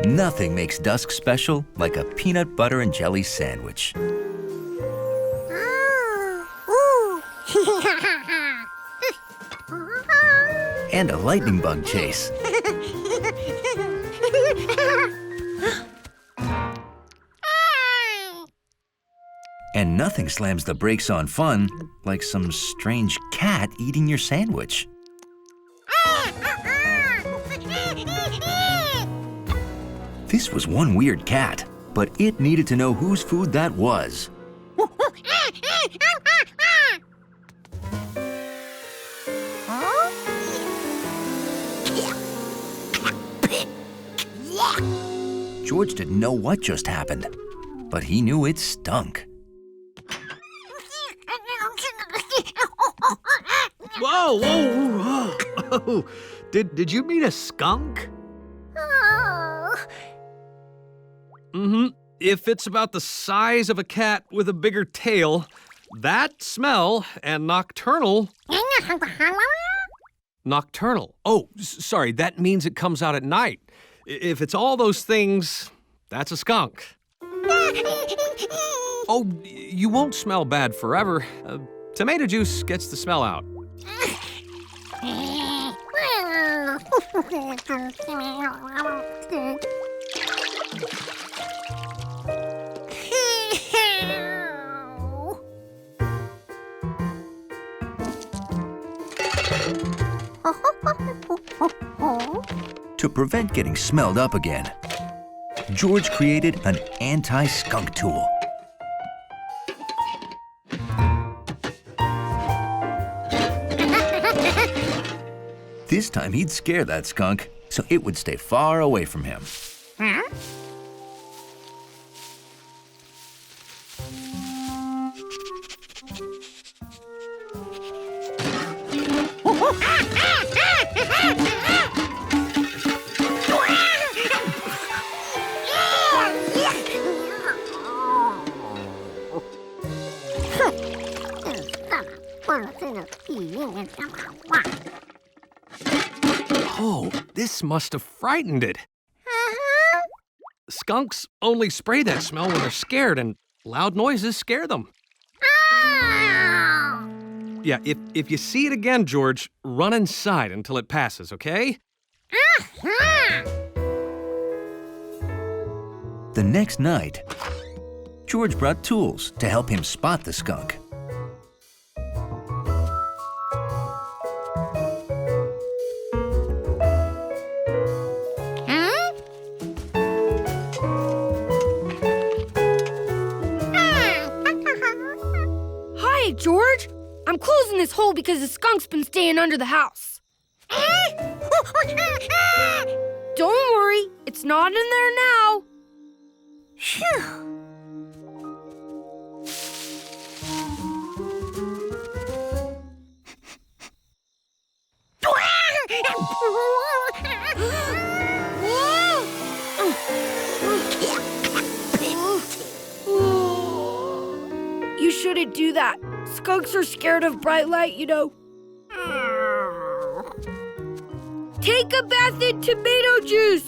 Nothing makes dusk special like a peanut butter and jelly sandwich. And a lightning bug chase. And nothing slams the brakes on fun like some strange cat eating your sandwich. This was one weird cat, but it needed to know whose food that was. George didn't know what just happened, but he knew it stunk. Whoa, whoa, whoa. Did you mean a skunk? Mm-hmm. If it's about the size of a cat with a bigger tail, that smell and nocturnal. Nocturnal. Oh, sorry, that means it comes out at night. If it's all those things, that's a skunk. Oh, you won't smell bad forever. Tomato juice gets the smell out. To prevent getting smelled up again, George created an anti-skunk tool. This time he'd scare that skunk so it would stay far away from him. Oh, this must have frightened it. Skunks only spray that smell when they're scared, and loud noises scare them. Yeah, if you see it again, George, run inside until it passes, okay? The next night, George brought tools to help him spot the skunk. Hi, George. I'm closing this hole because the skunk's been staying under the house. Don't worry, it's not in there now. You shouldn't do that. Skunks are scared of bright light, you know. Take a bath in tomato juice.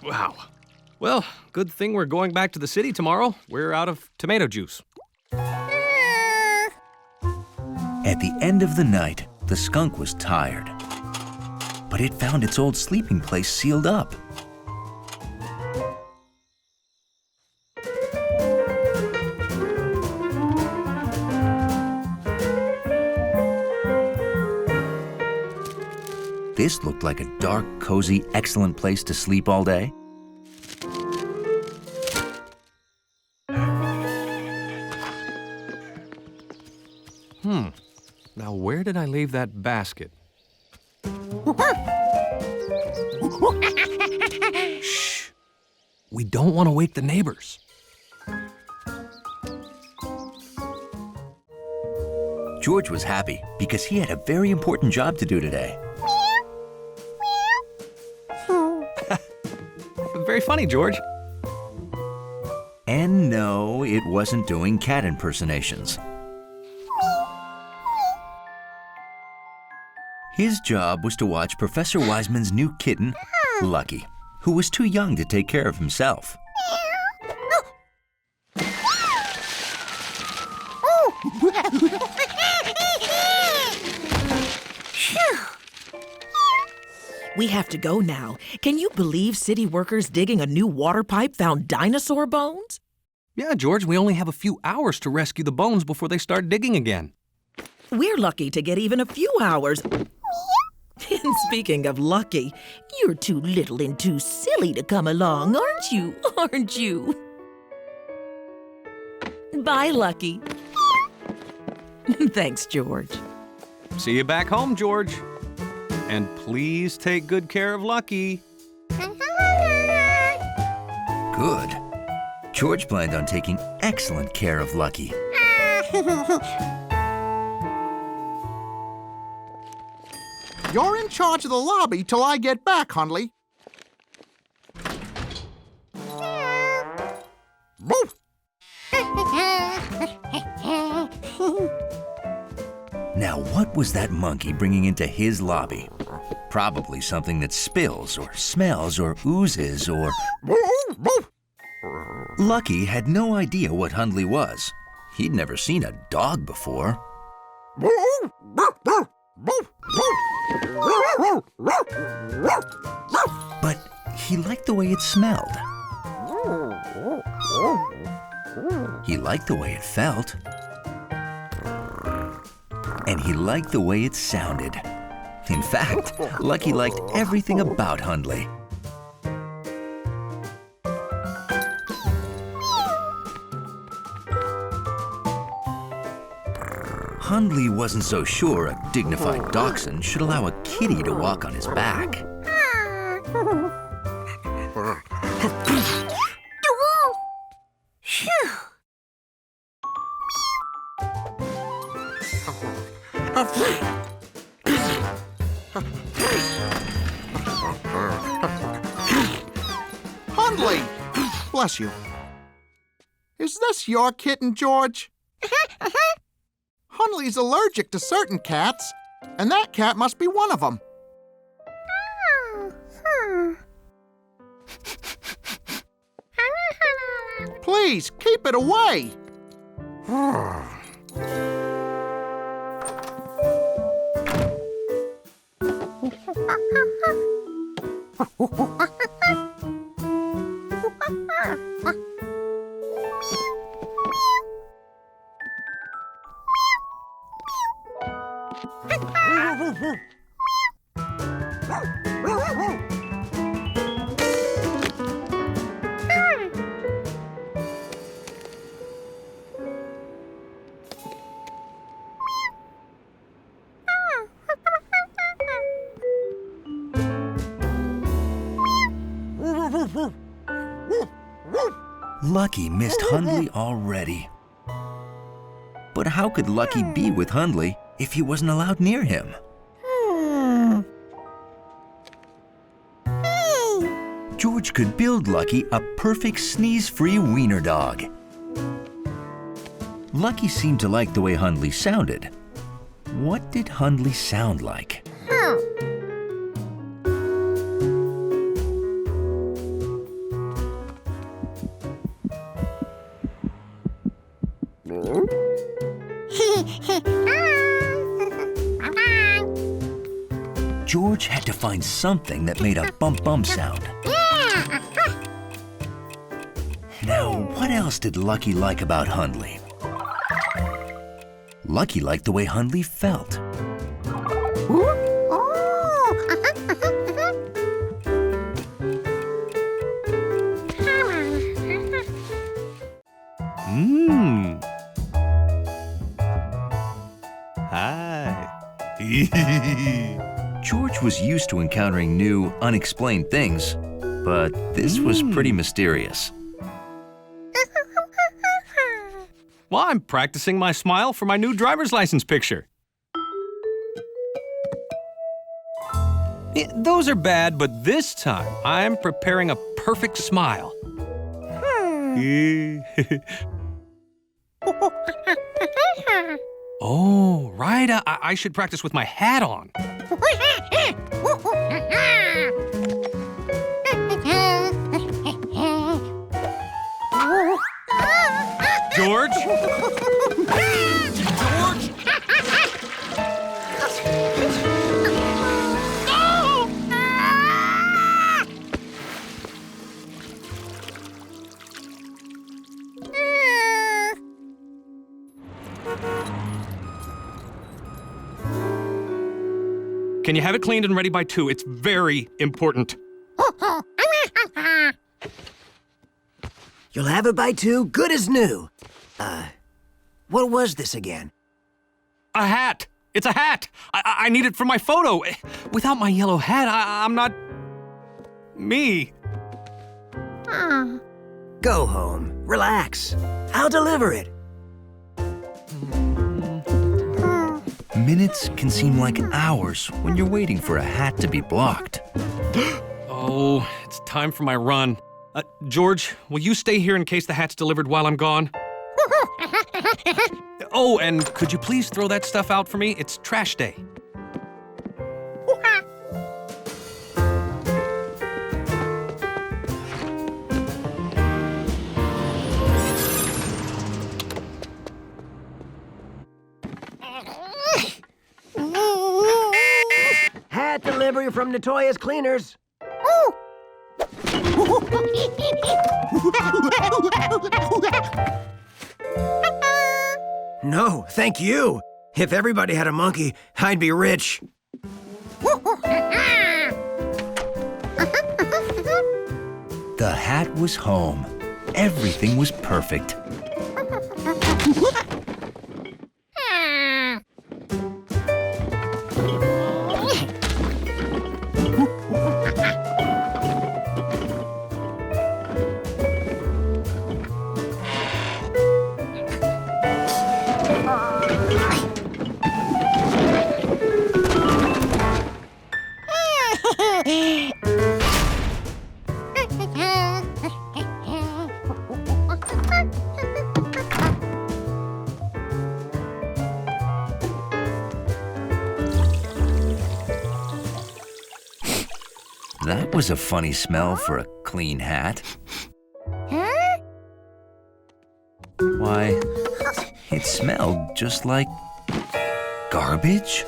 Wow. Well, good thing we're going back to the city tomorrow. We're out of tomato juice. At the end of the night, the skunk was tired, but it found its old sleeping place sealed up. This looked like a dark, cozy, excellent place to sleep all day. Now, where did I leave that basket? Shh! We don't want to wake the neighbors. George was happy because he had a very important job to do today. Very funny, George. And no, it wasn't doing cat impersonations. His job was to watch Professor Wiseman's new kitten, Lucky, who was too young to take care of himself. We have to go now. Can you believe city workers digging a new water pipe found dinosaur bones? Yeah, George, we only have a few hours to rescue the bones before they start digging again. We're lucky to get even a few hours. And speaking of lucky, you're too little and too silly to come along, aren't you? Aren't you? Bye, Lucky. Thanks, George. See you back home, George. And please take good care of Lucky. Good. George planned on taking excellent care of Lucky. You're in charge of the lobby till I get back, Hundley. Woof! Now, what was that monkey bringing into his lobby? Probably something that spills or smells or oozes or... Lucky had no idea what Hundley was. He'd never seen a dog before. But he liked the way it smelled. He liked the way it felt. And he liked the way it sounded. In fact, Lucky liked everything about Hundley. Hundley wasn't so sure a dignified dachshund should allow a kitty to walk on his back. Hundley! Bless you. Is this your kitten, George? Hundley's allergic to certain cats, and that cat must be one of them. Please, keep it away. Lucky missed Hundley already. But how could Lucky be with Hundley if he wasn't allowed near him? George could build Lucky a perfect sneeze-free wiener dog. Lucky seemed to like the way Hundley sounded. What did Hundley sound like? George had to find something that made a bump-bump sound. Now, what else did Lucky like about Hundley? Lucky liked the way Hundley felt. Hi. George was used to encountering new, unexplained things, but this was pretty mysterious. Well, I'm practicing my smile for my new driver's license picture. Those are bad, but this time I'm preparing a perfect smile. Oh, right. I should practice with my hat on. George? George? Can you have it cleaned and ready by 2? It's very important. You'll have it by 2, good as new. What was this again? A hat. It's a hat. I need it for my photo. Without my yellow hat, I'm not me. Go home. Relax. I'll deliver it. Minutes can seem like hours when you're waiting for a hat to be blocked. Oh, it's time for my run. George, will you stay here in case the hat's delivered while I'm gone? Oh, and could you please throw that stuff out for me? It's trash day. Hat delivery from Notorious Cleaners. No, thank you. If everybody had a monkey, I'd be rich. The hat was home. Everything was perfect. That was a funny smell for a clean hat. Why, it smelled just like garbage.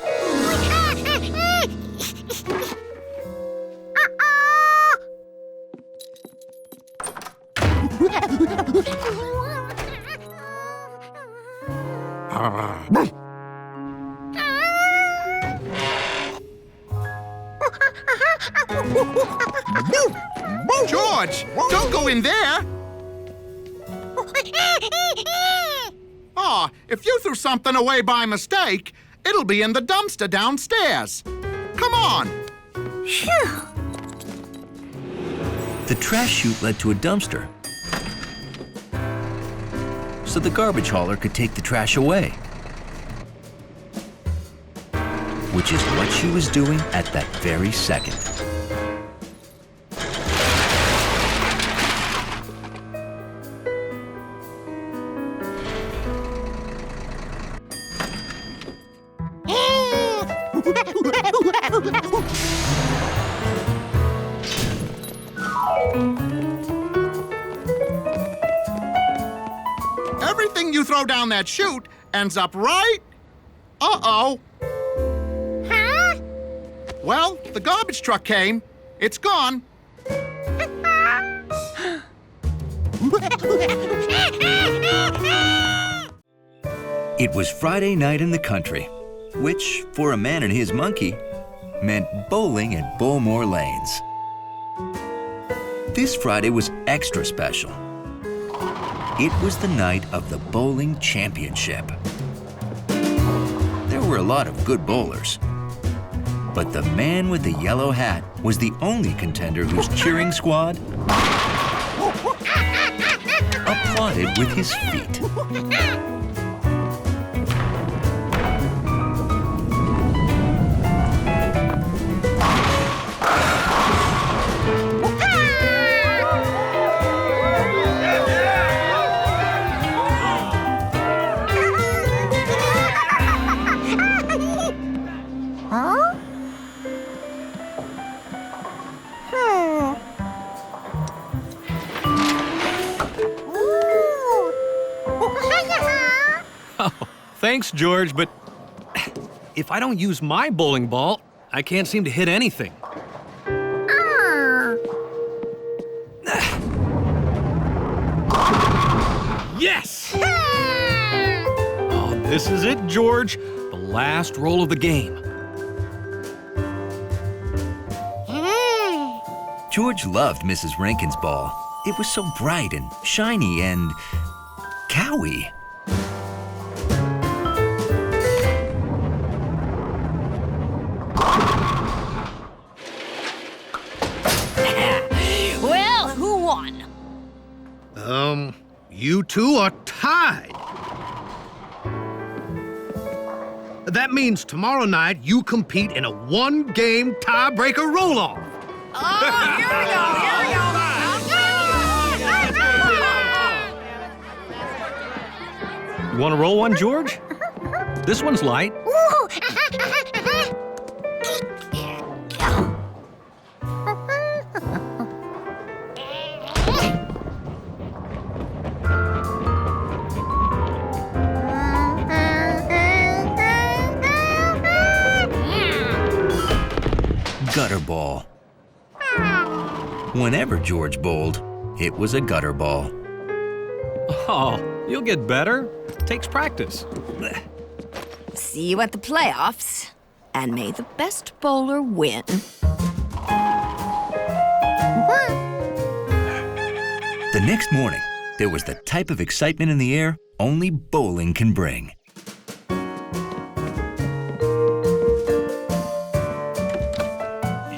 George, don't go in there! If you threw something away by mistake, it'll be in the dumpster downstairs. Come on! The trash chute led to a dumpster, so the garbage hauler could take the trash away. Which is what she was doing at that very second. Everything you throw down that chute ends up right... Uh-oh. Huh? Well, the garbage truck came. It's gone. It was Friday night in the country, which, for a man and his monkey, meant bowling at Bowmore Lanes. This Friday was extra special. It was the night of the bowling championship. There were a lot of good bowlers, but the man with the yellow hat was the only contender whose cheering squad applauded with his feet. Thanks, George, but if I don't use my bowling ball, I can't seem to hit anything. Yes! Oh, this is it, George. The last roll of the game. George loved Mrs. Rankin's ball. It was so bright and shiny and cowy. Well, who won? You two are tied. That means tomorrow night you compete in a one-game tiebreaker roll-off. Oh, here we go, You want to roll one, George? This one's light. Gutter ball. Whenever George bowled, it was a gutter ball. Oh, you'll get better. Takes practice. See you at the playoffs, and may the best bowler win. The next morning, there was the type of excitement in the air only bowling can bring.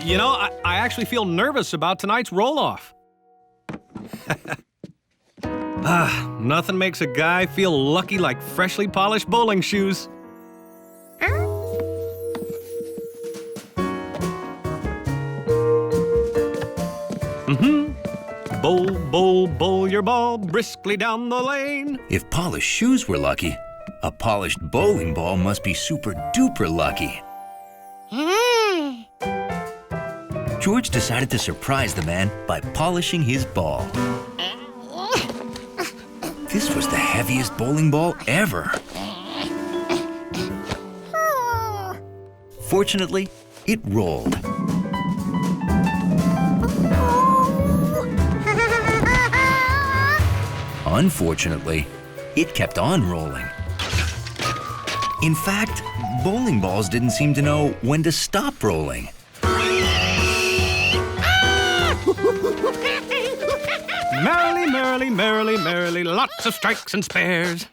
You know, I actually feel nervous about tonight's roll-off. Nothing makes a guy feel lucky like freshly polished bowling shoes. Bowl, bowl, bowl your ball briskly down the lane. If polished shoes were lucky, a polished bowling ball must be super duper lucky. George decided to surprise the man by polishing his ball. This was the heaviest bowling ball ever. Fortunately, it rolled. Unfortunately, it kept on rolling. In fact, bowling balls didn't seem to know when to stop rolling. Merrily, merrily, merrily, merrily, lots of strikes and spares.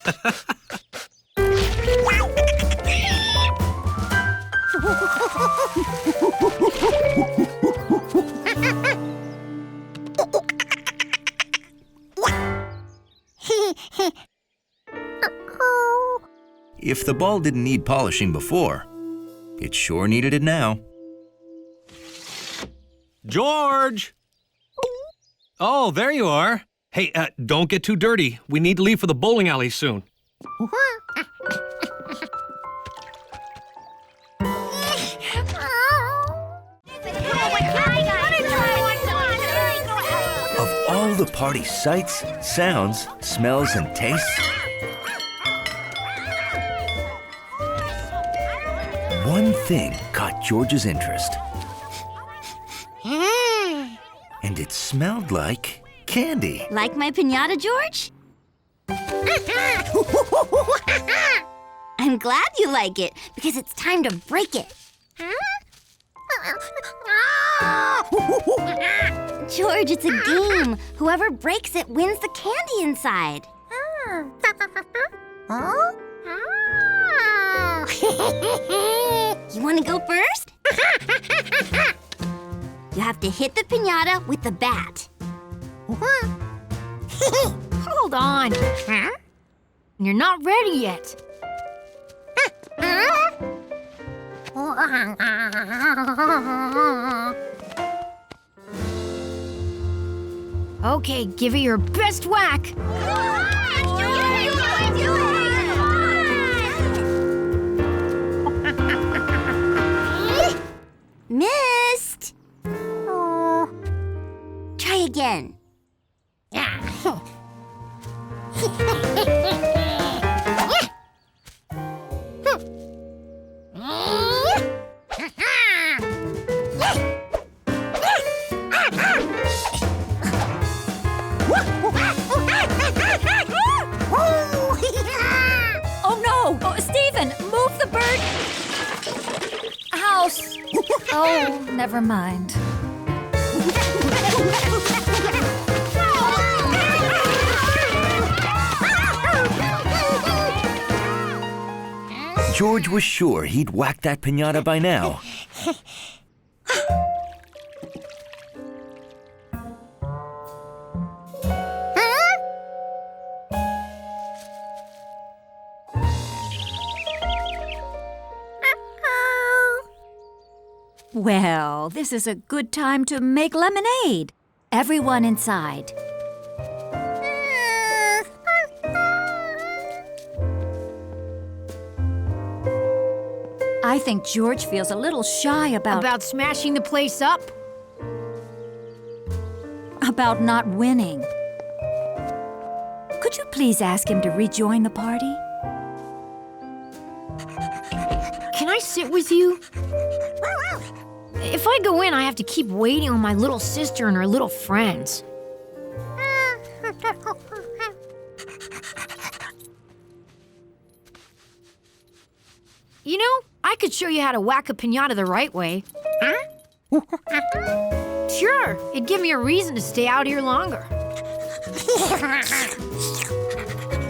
If the ball didn't need polishing before, it sure needed it now. George! Oh, there you are. Hey, don't get too dirty. We need to leave for the bowling alley soon. Of all the party sights, sounds, smells, and tastes, one thing caught George's interest. And it smelled like candy. Like my piñata, George? I'm glad you like it, because it's time to break it. George, it's a game. Whoever breaks it wins the candy inside. You want to go first? You have to hit the piñata with the bat. Hold on. You're not ready yet. Okay, give it your best whack. Missed. Try again. Oh, never mind. George was sure he'd whacked that piñata by now. Well, this is a good time to make lemonade. Everyone inside. I think George feels a little shy About smashing the place up? about not winning. Could you please ask him to rejoin the party? Can I sit with you? If I go in, I have to keep waiting on my little sister and her little friends. You know, I could show you how to whack a piñata the right way. Sure, it'd give me a reason to stay out here longer.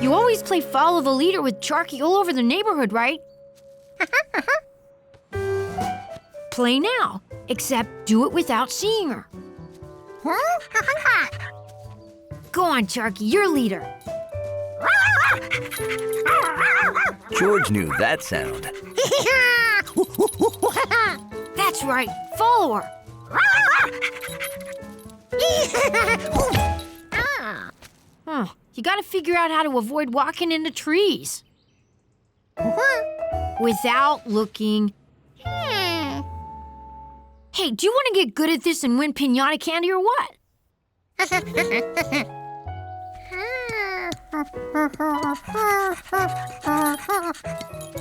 You always play follow the leader with Charky all over the neighborhood, right? Play now, except do it without seeing her. Go on, Charky, you're leader. George knew that sound. That's right, follow her. You gotta figure out how to avoid walking into trees. Without looking. Hey, do you want to get good at this and win piñata candy or what?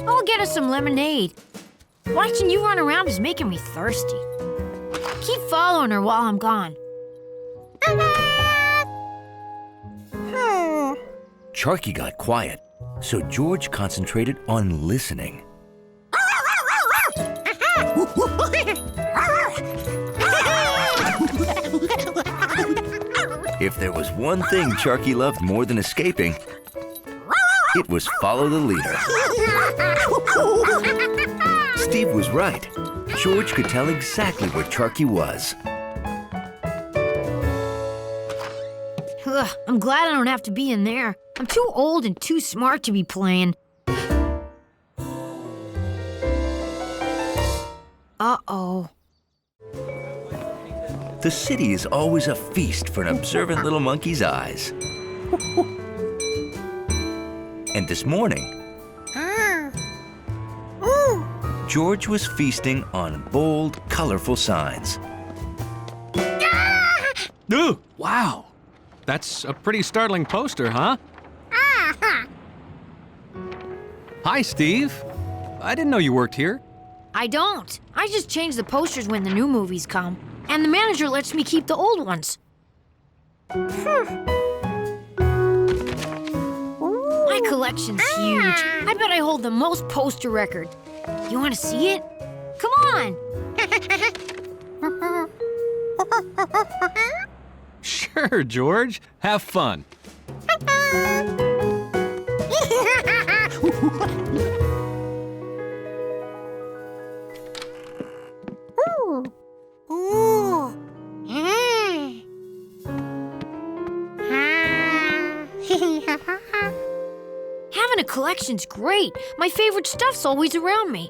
I'll get us some lemonade. Watching you run around is making me thirsty. Keep following her while I'm gone. Charky got quiet, so George concentrated on listening. If there was one thing Charky loved more than escaping, it was follow the leader. Steve was right. George could tell exactly where Charky was. Ugh, I'm glad I don't have to be in there. I'm too old and too smart to be playing. Uh-oh. The city is always a feast for an observant little monkey's eyes. And this morning, George was feasting on bold, colorful signs. Ooh, wow. That's a pretty startling poster, huh? Hi, Steve. I didn't know you worked here. I don't. I just change the posters when the new movies come. And the manager lets me keep the old ones. My collection's huge. I bet I hold the most poster record. You want to see it? Come on! Sure, George. Have fun. Having a collection's great. My favorite stuff's always around me.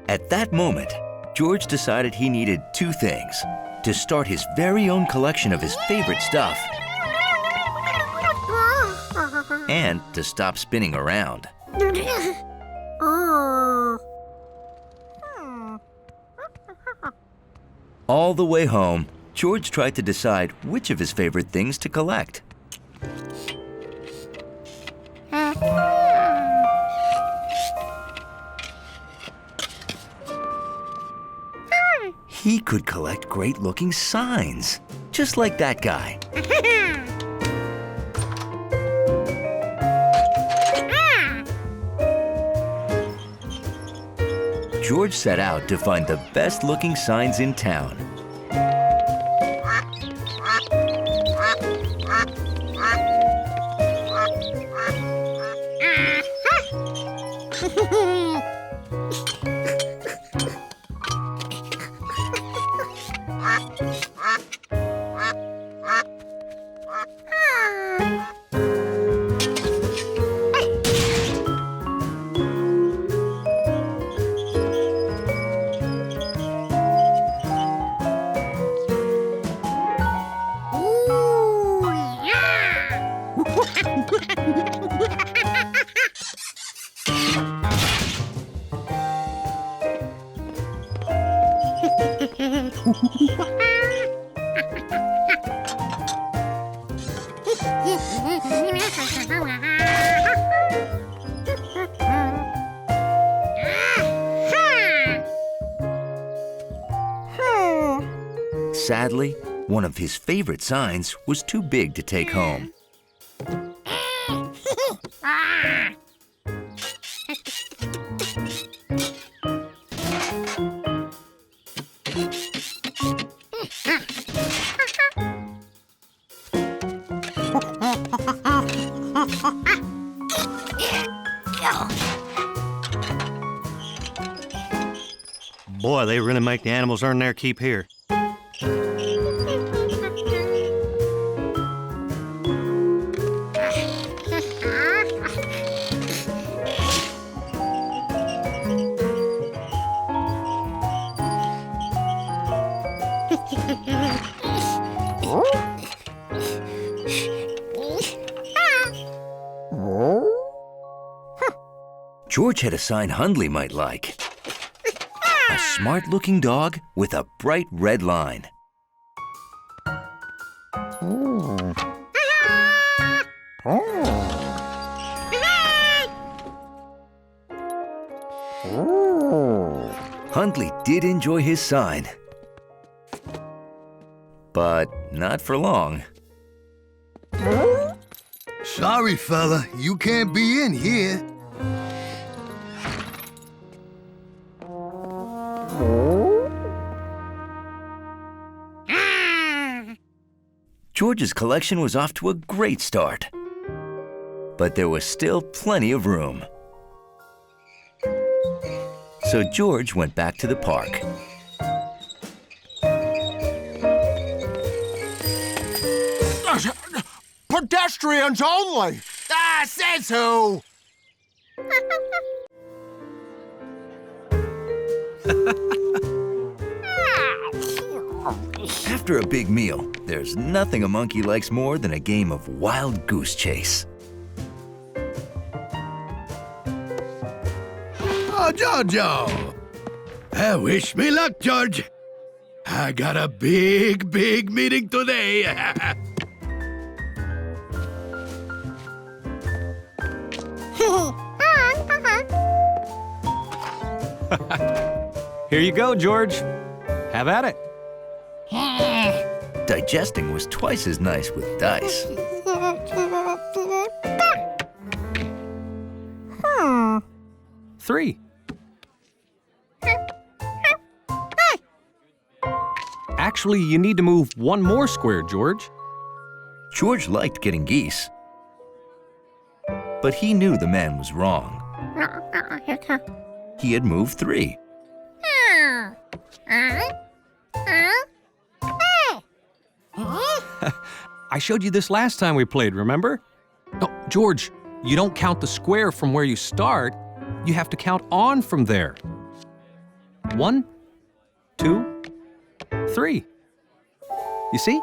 At that moment, George decided he needed two things: to start his very own collection of his favorite stuff, and to stop spinning around. All the way home, George tried to decide which of his favorite things to collect. He could collect great-looking signs, just like that guy. George set out to find the best-looking signs in town. Sadly, one of his favorite signs was too big to take home. Boy, they really make the animals earn their keep here. George had a sign Hundley might like. A smart-looking dog with a bright red line. Hundley did enjoy his sign, but not for long. Sorry, fella, you can't be in here. George's collection was off to a great start, but there was still plenty of room. So George went back to the park. Pedestrians only! Ah, says who? After a big meal, there's nothing a monkey likes more than a game of wild goose chase. Oh, Jojo! Wish me luck, George. I got a big meeting today. Here you go, George. Have at it. Digesting was twice as nice with dice. 3. Actually, you need to move one more square, George. George liked getting geese, but he knew the man was wrong. He had moved 3. I showed you this last time we played, remember? No, George, you don't count the square from where you start. You have to count on from there. 1, 2, 3. You see?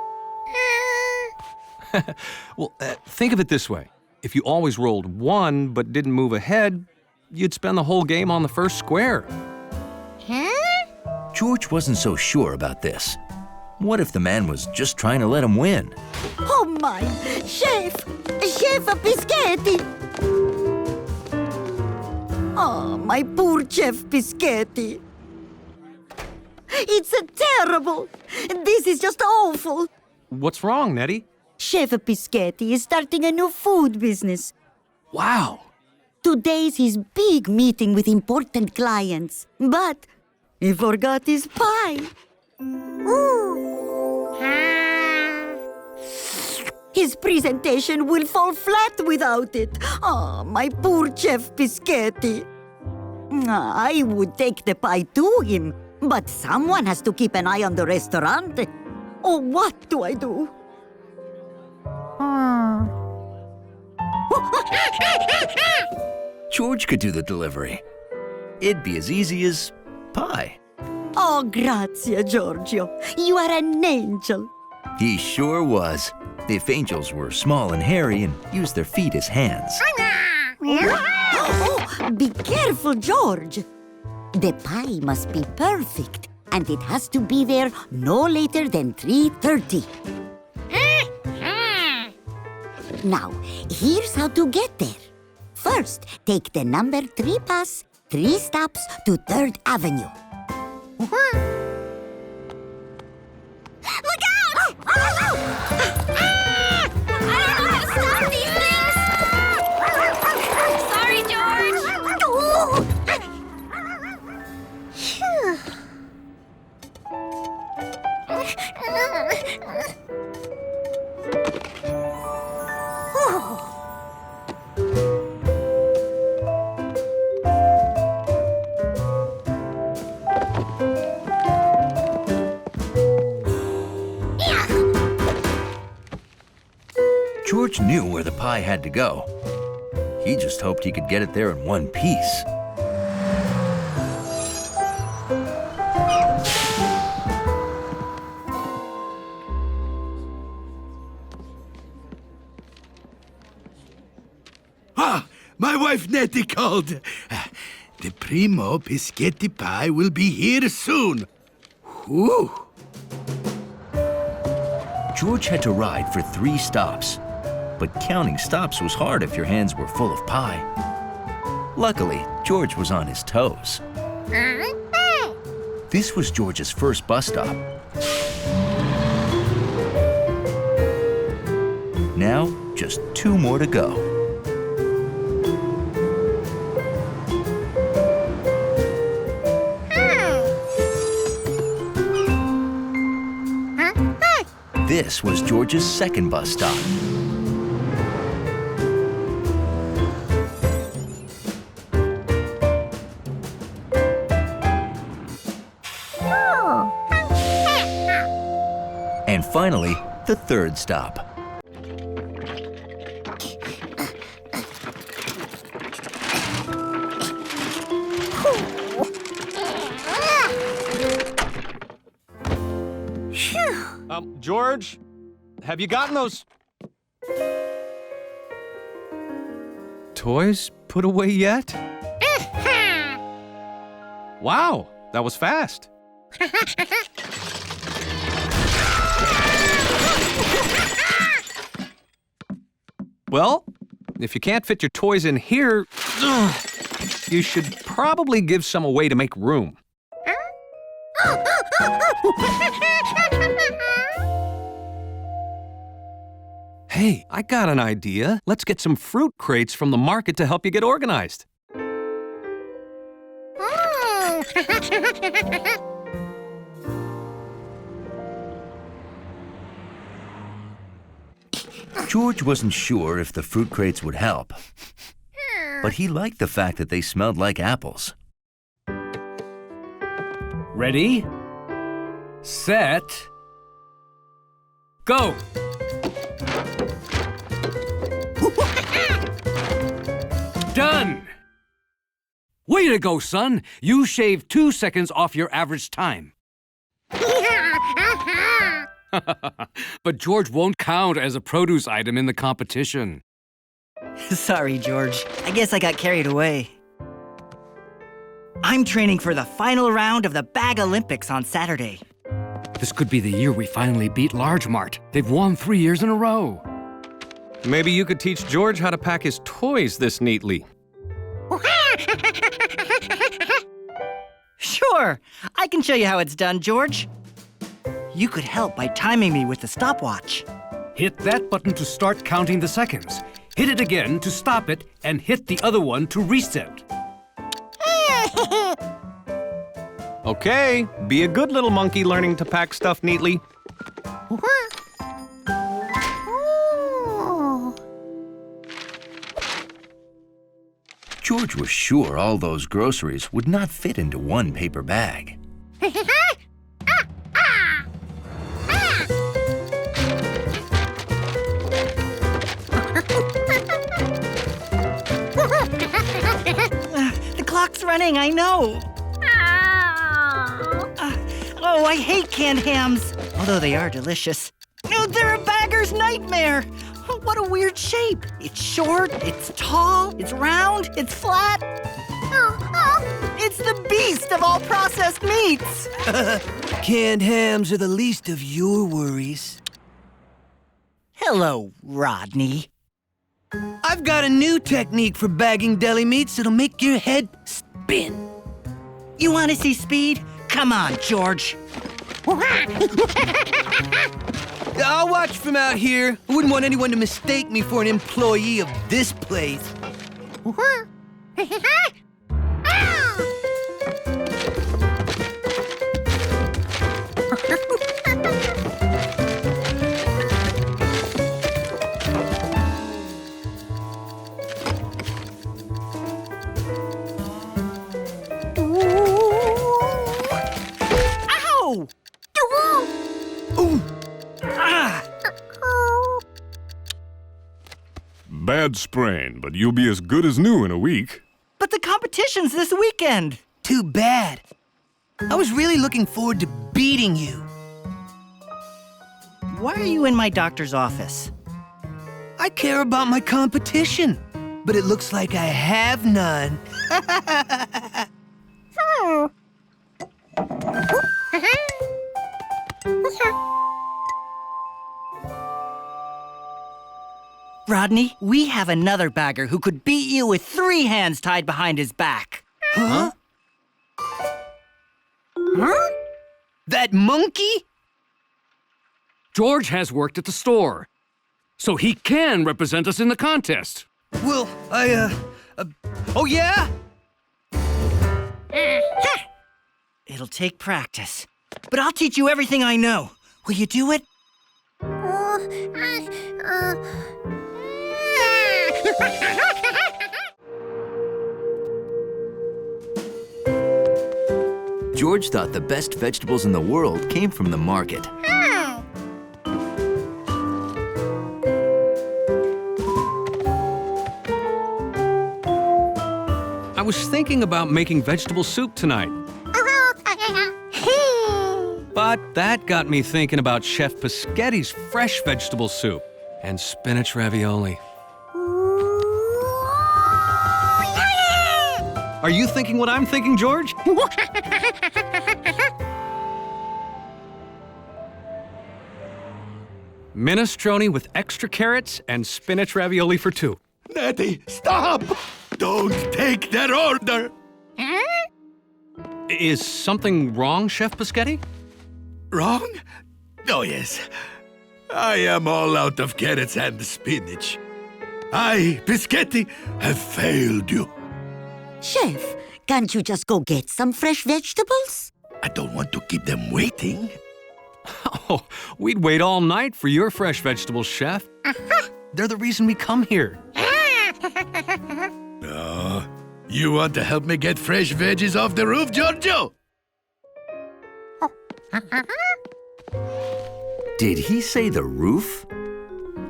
Well, think of it this way. If you always rolled 1 but didn't move ahead, you'd spend the whole game on the first square. George wasn't so sure about this. What if the man was just trying to let him win? Oh my! Chef Bischetti! Oh, my poor Chef Bischetti. It's terrible. This is just awful. What's wrong, Nettie? Chef Bischetti is starting a new food business. Wow. Today's his big meeting with important clients. But he forgot his pie. His presentation will fall flat without it. Oh, my poor Chef Biscotti. I would take the pie to him, but someone has to keep an eye on the restaurant. Oh, what do I do? George could do the delivery. It'd be as easy as pie. Oh, grazie, Giorgio. You are an angel. He sure was. If angels were small and hairy and used their feet as hands. Oh, be careful, George. The pie must be perfect, and it has to be there no later than 3:30. Now, here's how to get there. First, take the number 3 bus, 3 stops to 3rd Avenue. Look out! I don't know how to stop these things! Sorry, George! George knew where the pie had to go. He just hoped he could get it there in one piece. Ah, my wife Nettie called. The primo Biscotti pie will be here soon. Whew. George had to ride for 3 stops. But counting stops was hard if your hands were full of pie. Luckily, George was on his toes. This was George's first bus stop. Now, just 2 more to go. This was George's second bus stop. And finally, the third stop. George, have you gotten those toys put away yet? Wow, that was fast. Well, if you can't fit your toys in here, you should probably give some away to make room. Hey, I got an idea. Let's get some fruit crates from the market to help you get organized. George wasn't sure if the fruit crates would help, but he liked the fact that they smelled like apples. Ready, set, go! Done! Way to go, son! You shaved 2 seconds off your average time. But George won't count as a produce item in the competition. Sorry, George. I guess I got carried away. I'm training for the final round of the Bag Olympics on Saturday. This could be the year we finally beat Large Mart. They've won 3 years in a row. Maybe you could teach George how to pack his toys this neatly. Sure, I can show you how it's done, George. You could help by timing me with the stopwatch. Hit that button to start counting the seconds. Hit it again to stop it, and hit the other one to reset. Okay, be a good little monkey learning to pack stuff neatly. George was sure all those groceries would not fit into one paper bag. The clock's running, I know. Oh, I hate canned hams, although they are delicious. Oh, they're a bagger's nightmare. What a weird shape. It's short, it's tall, it's round, it's flat. It's the beast of all processed meats. Canned hams are the least of your worries. Hello, Rodney. I've got a new technique for bagging deli meats that'll make your head spin. You want to see speed? Come on, George. I'll watch from out here. I wouldn't want anyone to mistake me for an employee of this place. Ow! Bad sprain, but you'll be as good as new in a week. But the competition's this weekend. Too bad. I was really looking forward to beating you. Why are you in my doctor's office? I care about my competition, but it looks like I have none. Rodney, we have another bagger who could beat you with 3 hands tied behind his back. Huh? Huh? That monkey? George has worked at the store, so he can represent us in the contest. Well, oh yeah? It'll take practice, but I'll teach you everything I know. Will you do it? George thought the best vegetables in the world came from the market. I was thinking about making vegetable soup tonight. But that got me thinking about Chef Pischetti's fresh vegetable soup and spinach ravioli. Are you thinking what I'm thinking, George? Minestrone with extra carrots and spinach ravioli for 2. Nettie, stop! Don't take that order! Is something wrong, Chef Pischetti? Wrong? Oh, yes. I am all out of carrots and spinach. I, Pischetti, have failed you. Chef, can't you just go get some fresh vegetables? I don't want to keep them waiting. Oh, we'd wait all night for your fresh vegetables, Chef. They're the reason we come here. Oh, you want to help me get fresh veggies off the roof, Giorgio? Did he say the roof?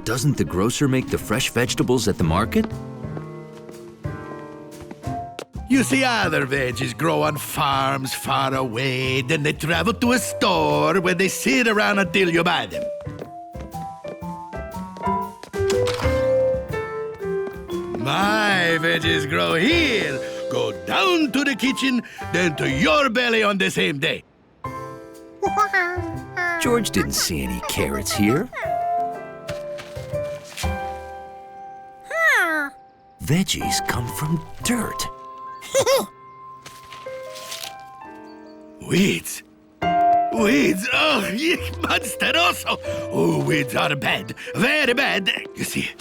Doesn't the grocer make the fresh vegetables at the market? You see, other veggies grow on farms far away, then they travel to a store where they sit around until you buy them. My veggies grow here, go down to the kitchen, then to your belly on the same day. George didn't see any carrots here. Veggies come from dirt. Weeds? Weeds, oh, monsteroso. Oh, weeds are bad, very bad. You see,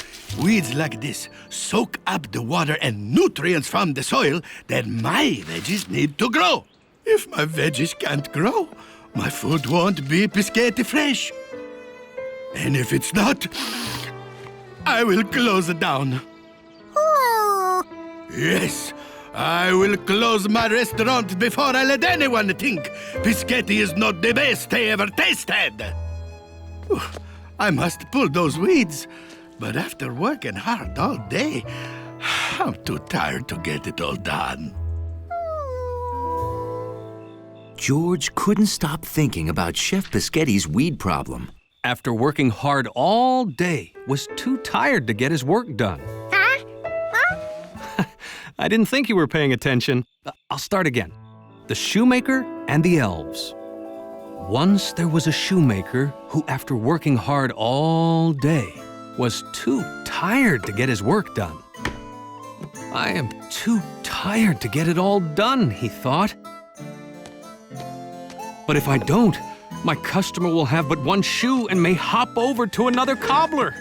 weeds like this soak up the water and nutrients from the soil that my veggies need to grow. If my veggies can't grow, my food won't be Piscetti fresh. And if it's not, I will close it down. Yes, I will close my restaurant before I let anyone think Piscetti is not the best they ever tasted. I must pull those weeds, but after working hard all day, I'm too tired to get it all done. George couldn't stop thinking about Chef Piscetti's weed problem. After working hard all day, was too tired to get his work done. I didn't think you were paying attention. I'll start again. The shoemaker and the elves. Once there was a shoemaker who, after working hard all day, was too tired to get his work done. I am too tired to get it all done, he thought. But if I don't, my customer will have but one shoe and may hop over to another cobbler.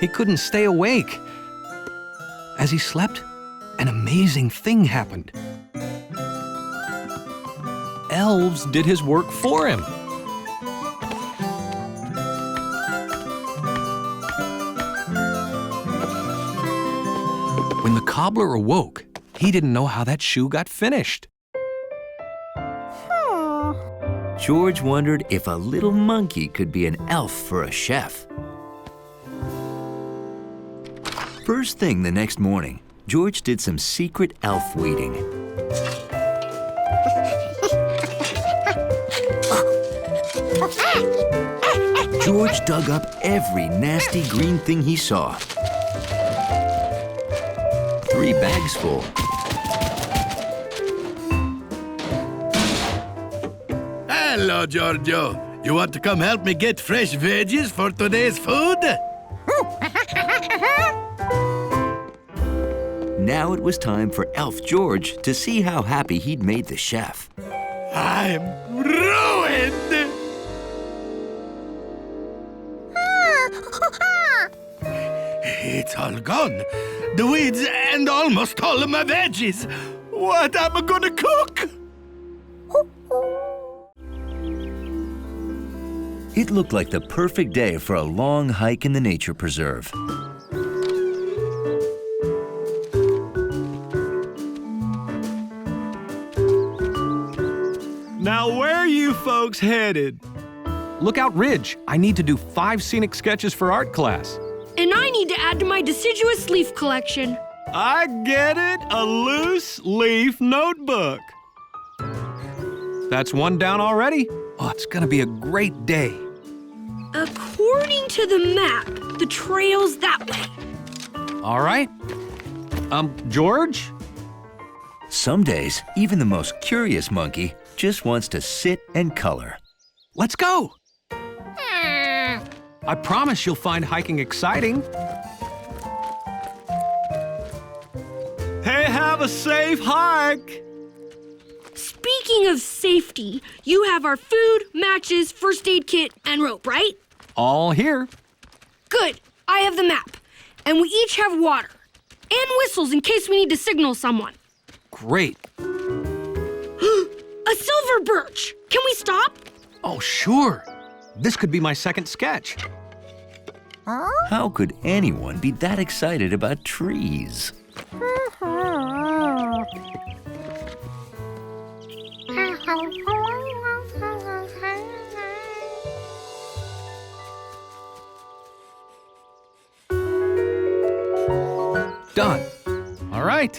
He couldn't stay awake. As he slept, an amazing thing happened. Elves did his work for him. When the cobbler awoke, he didn't know how that shoe got finished. George wondered if a little monkey could be an elf for a chef. First thing the next morning, George did some secret elf weeding. George dug up every nasty green thing he saw. 3 bags full. Hello, Giorgio. You want to come help me get fresh veggies for today's food? Now it was time for Elf George to see how happy he'd made the chef. I'm ruined! It's all gone. The weeds and almost all of my veggies. What am I gonna cook? It looked like the perfect day for a long hike in the nature preserve. Now where are you folks headed? Lookout Ridge. I need to do 5 scenic sketches for art class. And I need to add to my deciduous leaf collection. I get it, a loose leaf notebook. That's one down already. Oh, it's gonna be a great day. According to the map, the trail's that way. All right. George? Some days, even the most curious monkey just wants to sit and color. Let's go. I promise you'll find hiking exciting. Hey, have a safe hike. Speaking of safety, you have our food, matches, first aid kit, and rope, right? All here. Good. I have the map. And we each have water. And whistles in case we need to signal someone. Great. A silver birch. Can we stop? Oh, sure. This could be my second sketch. How could anyone be that excited about trees? Done. All right.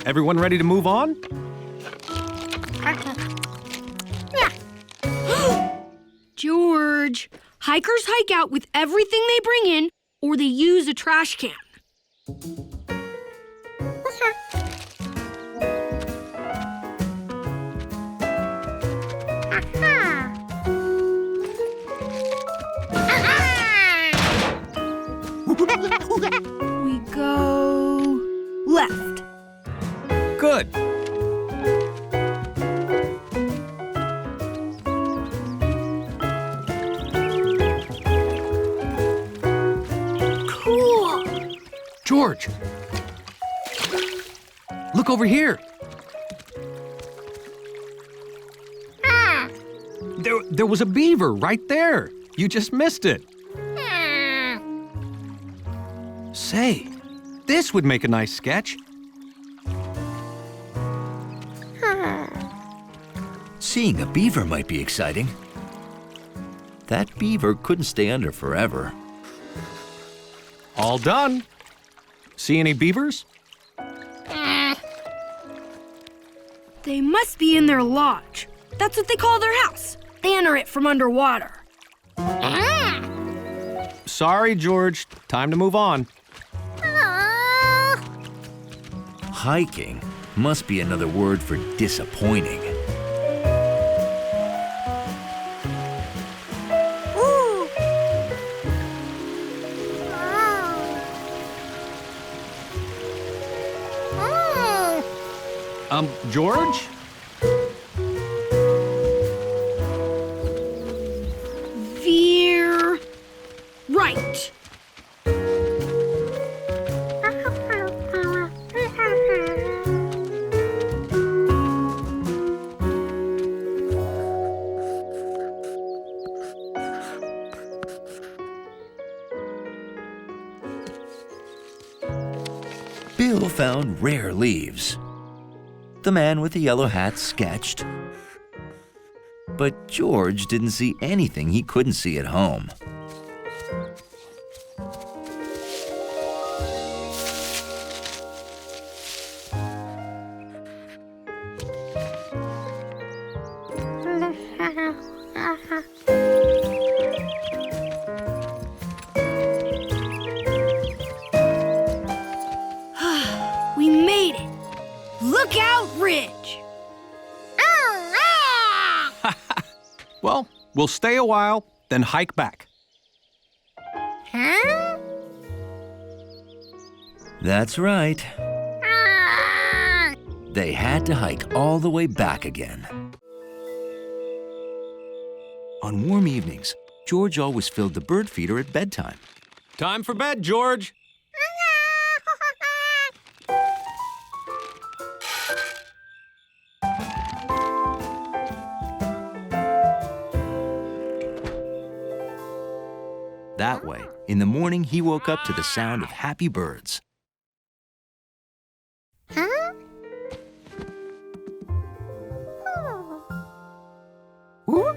Everyone ready to move on? George, hikers hike out with everything they bring in, or they use a trash can. We go left. Good. George! Look over here. There was a beaver right there. You just missed it. Say, this would make a nice sketch. Seeing a beaver might be exciting. That beaver couldn't stay under forever. All done. See any beavers? They must be in their lodge. That's what they call their house. They enter it from underwater. Sorry, George. Time to move on. Hiking must be another word for disappointing. George? Veer right. Bill found rare leaves. The man with the yellow hat sketched. But George didn't see anything he couldn't see at home. We made it. Lookout Ridge. Well, we'll stay a while, then hike back. Huh? That's right. They had to hike all the way back again. On warm evenings, George always filled the bird feeder at bedtime. Time for bed, George. That way, in the morning, he woke up to the sound of happy birds. Huh? Ooh.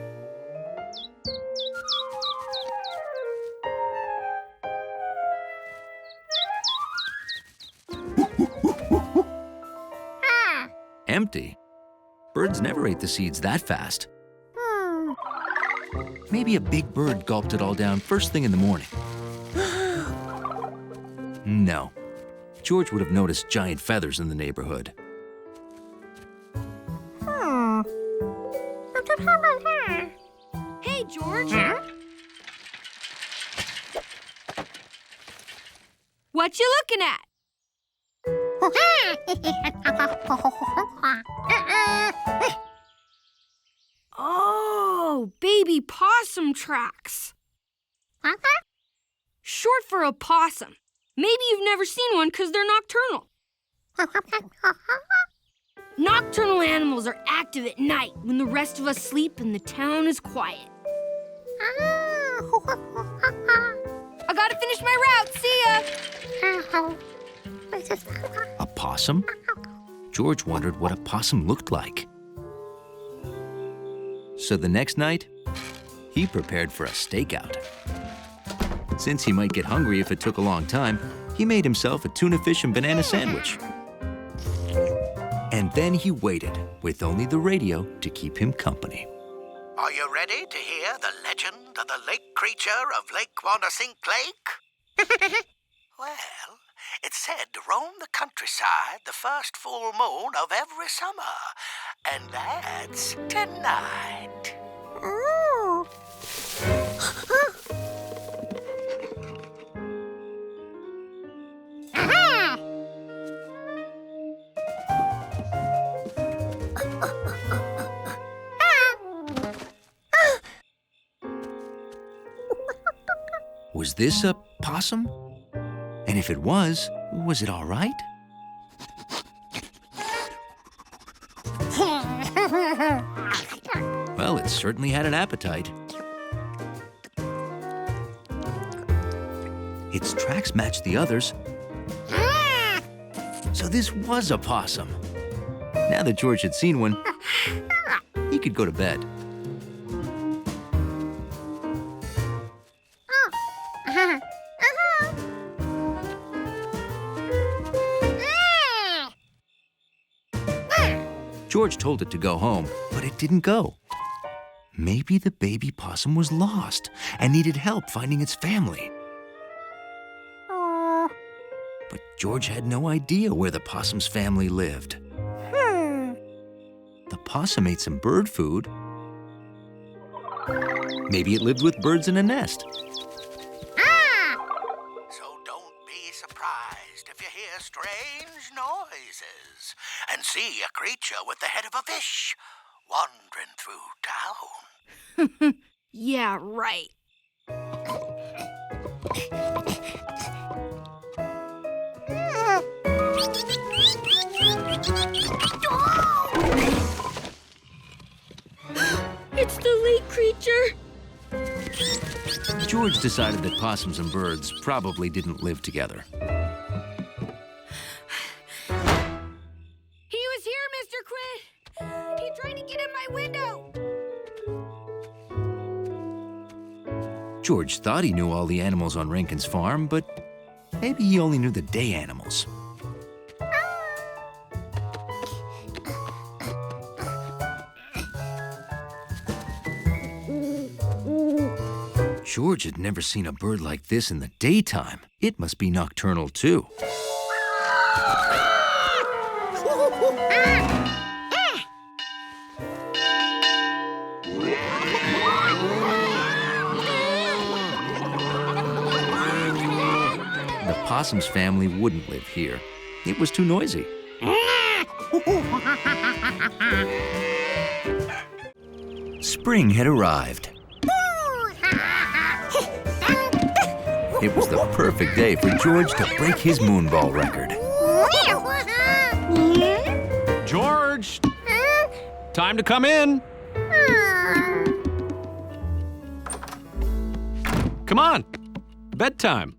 Empty. Birds never ate the seeds that fast. Maybe a big bird gulped it all down first thing in the morning. No. George would have noticed giant feathers in the neighborhood. Hey, George. What you looking at? Oh, baby possum tracks. Short for opossum. Maybe you've never seen one because they're nocturnal. Nocturnal animals are active at night when the rest of us sleep and the town is quiet. I gotta finish my route. See ya. A possum? George wondered what a possum looked like. So the next night, he prepared for a stakeout. Since he might get hungry if it took a long time, he made himself a tuna fish and banana sandwich. And then he waited, with only the radio to keep him company. Are you ready to hear the legend of the lake creature of Lake Wanasink Lake? Well, it's said to roam the countryside the first full moon of every summer, and that's tonight. Ooh. Was this a possum? And if it was it all right? Well, it certainly had an appetite. Its tracks matched the others. So this was a possum. Now that George had seen one, he could go to bed. George told it to go home, but it didn't go. Maybe the baby possum was lost and needed help finding its family. But George had no idea where the possum's family lived. The possum ate some bird food. Maybe it lived with birds in a nest. So don't be surprised if you hear strange noises and see a creature with the head of a fish wandering through town. Yeah, right. It's the lake creature. George decided that possums and birds probably didn't live together. He was here, Mr. Quinn. He tried to get in my window. George thought he knew all the animals on Rankin's farm, but maybe he only knew the day animals. George had never seen a bird like this in the daytime. It must be nocturnal, too. The possum's family wouldn't live here. It was too noisy. Spring had arrived. It was the perfect day for George to break his moonball record. George! Time to come in. Come on. Bedtime.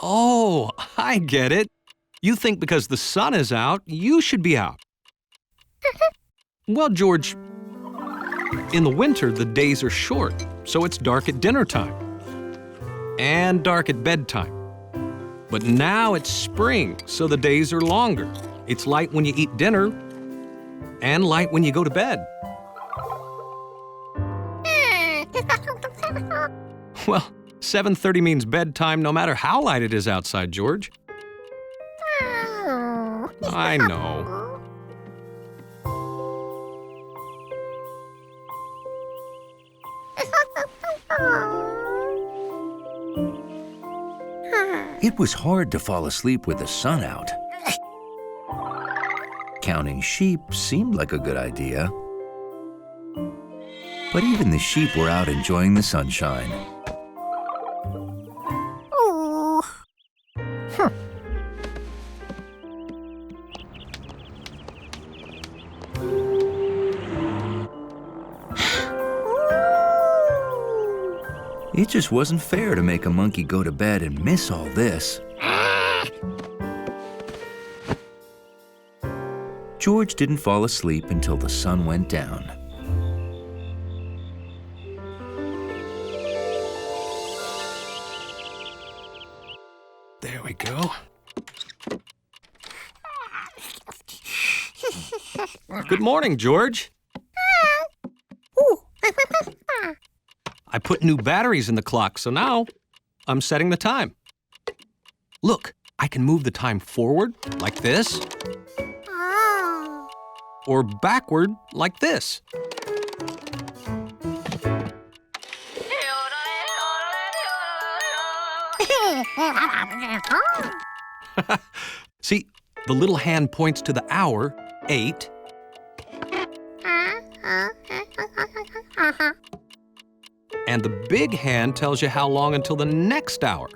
Oh, I get it. You think because the sun is out, you should be out. Well, George, in the winter, the days are short, so it's dark at dinner time and dark at bedtime. But now it's spring, so the days are longer. It's light when you eat dinner and light when you go to bed. Well, 7:30 means bedtime no matter how light it is outside, George. I know. It was hard to fall asleep with the sun out. Counting sheep seemed like a good idea. But even the sheep were out enjoying the sunshine. It just wasn't fair to make a monkey go to bed and miss all this. George didn't fall asleep until the sun went down. There we go. Good morning, George. I put new batteries in the clock, so now I'm setting the time. Look, I can move the time forward, like this, or backward, like this. See, the little hand points to the hour, 8. And the big hand tells you how long until the next hour.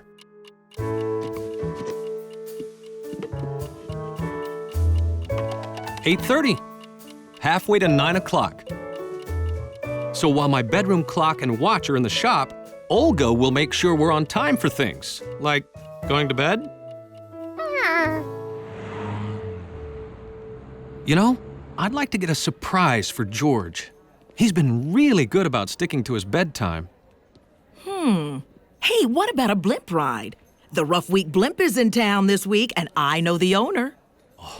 "8:30, halfway to 9 o'clock. So while my bedroom clock and watch are in the shop, Olga will make sure we're on time for things, like going to bed. You know, I'd like to get a surprise for George. He's been really good about sticking to his bedtime. Hey, what about a blimp ride? The Rough Week blimp is in town this week, and I know the owner.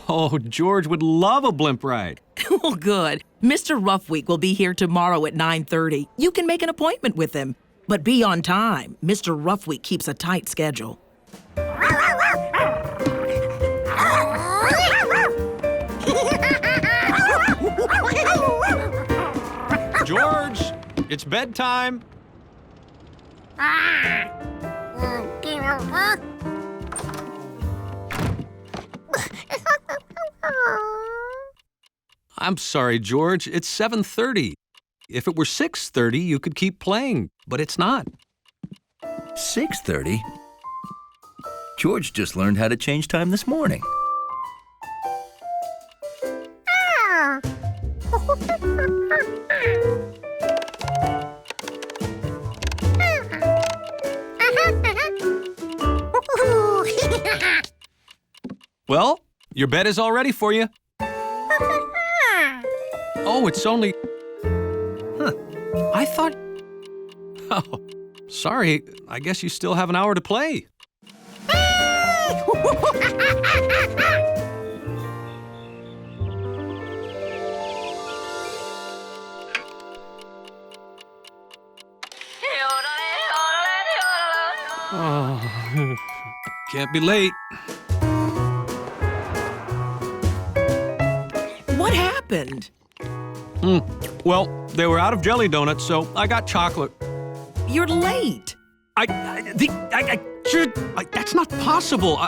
Oh, George would love a blimp ride. Well, good. Mr. Roughweek will be here tomorrow at 9:30. You can make an appointment with him. But be on time. Mr. Roughweek keeps a tight schedule. George, it's bedtime. I'm sorry, George. It's 7:30. If it were 6:30, you could keep playing, but it's not. 6:30? George just learned how to change time this morning. Well, your bed is all ready for you. Oh, it's only... I thought... Oh, sorry. I guess you still have an hour to play. Oh, can't be late. What happened? Well, they were out of jelly donuts, so I got chocolate. You're late. That's not possible.